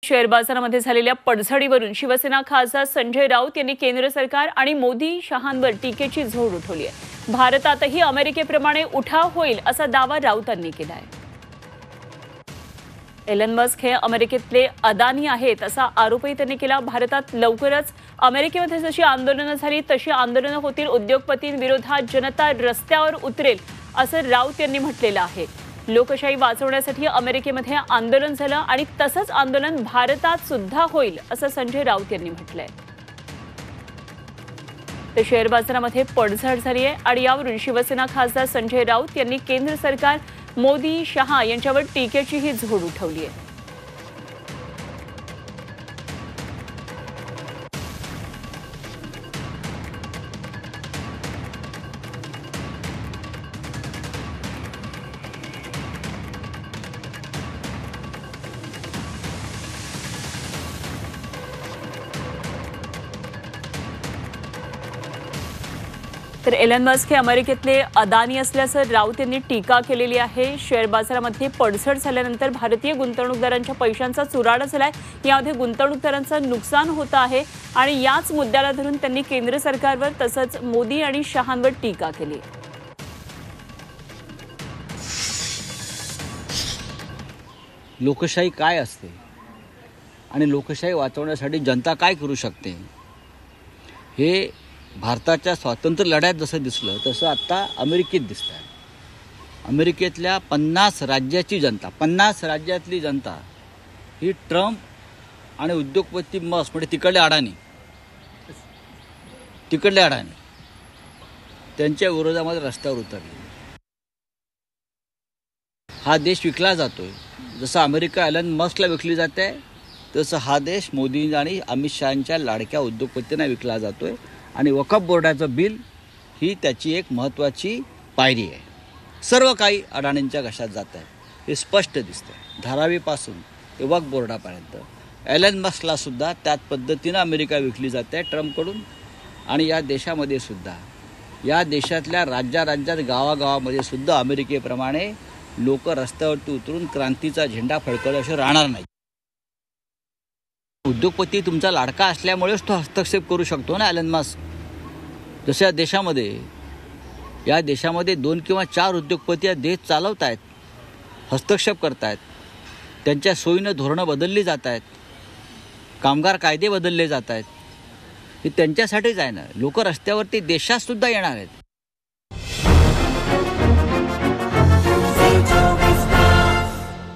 Share बाजारामध्ये झालेल्या पडझडीवरून शिवसेना खासदार संजय राऊत यांनी केंद्र सरकार आणि मोदी शहांवर टीकेची झोड उठवली आहे। भारतातही अमेरिकेप्रमाणे उठाव होईल असा दावा राऊतांनी केला आहे। एलन मस्क हे अमेरिकेतले अदानी आहेत असा आरोपही त्यांनी केला। भारतात लवकरच अमेरिकेमध्ये जशी आंदोलनं झाली तशी आंदोलनं होतील, उद्योगपतींविरोधात जनता रस्त्यावर उतरेल असं राऊत यांनी म्हटलेलं आहे। लोकशाही वाचवण्यासाठी अमेरिकेमध्ये आंदोलन झालं आणि तसंच आंदोलन भारतात सुद्धा होईल असं संजय राऊत यांनी म्हटलंय। तर शेअर बाजारामध्ये पडझड झाली आहे आणि यावरून शिवसेना खासदार संजय राऊत यांनी केंद्र सरकार, मोदी, शहा यांच्यावर टीकेचीही झोड उठवली आहे। तर एलन मस्क हे अमेरिकेतले अदानी असल्याचं राऊत यांनी टीका केलेली आहे। शेअर बाजारामध्ये पडझड झाल्यानंतर भारतीय गुंतवणूकदारांच्या पैशांचा चुराडा झालाय, यामध्ये गुंतवणूकदारांचं नुकसान होत आहे आणि याच मुद्द्याला धरून त्यांनी केंद्र सरकारवर तसंच मोदी आणि शहांवर टीका केली। लोकशाही काय असते आणि लोकशाही वाचवण्यासाठी जनता काय करू शकते हे भारताच्या स्वातंत्र्य लढ्यात जसं दिसलं तसं आत्ता अमेरिकेत दिसतं आहे। अमेरिकेतल्या 50 राज्याची जनता, 50 राज्यातली जनता ही ट्रम्प आणि उद्योगपती मस्क म्हणजे तिकडले अडाणी त्यांच्या विरोधामध्ये रस्त्यावर उतरली। हा देश विकला जातोय, जसं अमेरिका एलन मस्कला विकली जाते तसं हा देश मोदी आणि अमित शहांच्या लाडक्या उद्योगपतींना विकला जातोय आणि वक्फ बोर्डाचं बिल ही त्याची एक महत्त्वाची पायरी आहे। सर्व काही अडाणींच्या घशात जात आहे, हे स्पष्ट दिसतं। धारावीपासून ते वक्फ बोर्डापर्यंत एलन मस्कला सुद्धा त्याच पद्धतीनं अमेरिका विकली जाते ट्रम्पकडून। आणि या देशामध्ये सुद्धा, या देशातल्या राज्यात गावागावामध्ये सुद्धा अमेरिकेप्रमाणे लोक रस्त्यावरती उतरून क्रांतीचा झेंडा फडकवल्याशिवाय राहणार नाही। उद्योगपती तुमचा लाडका असल्यामुळेच तो हस्तक्षेप करू शकतो ना एलन मस्क। जसं या देशामध्ये 2 किंवा 4 उद्योगपती देश चालवत आहेत, हस्तक्षेप करत आहेत, त्यांच्या सोयीनं धोरणं बदलली जात आहेत, कामगार कायदे बदलले जात आहेत, हे त्यांच्यासाठीच आहे ना। लोक रस्त्यावरती देशात सुद्धा येणार आहेत।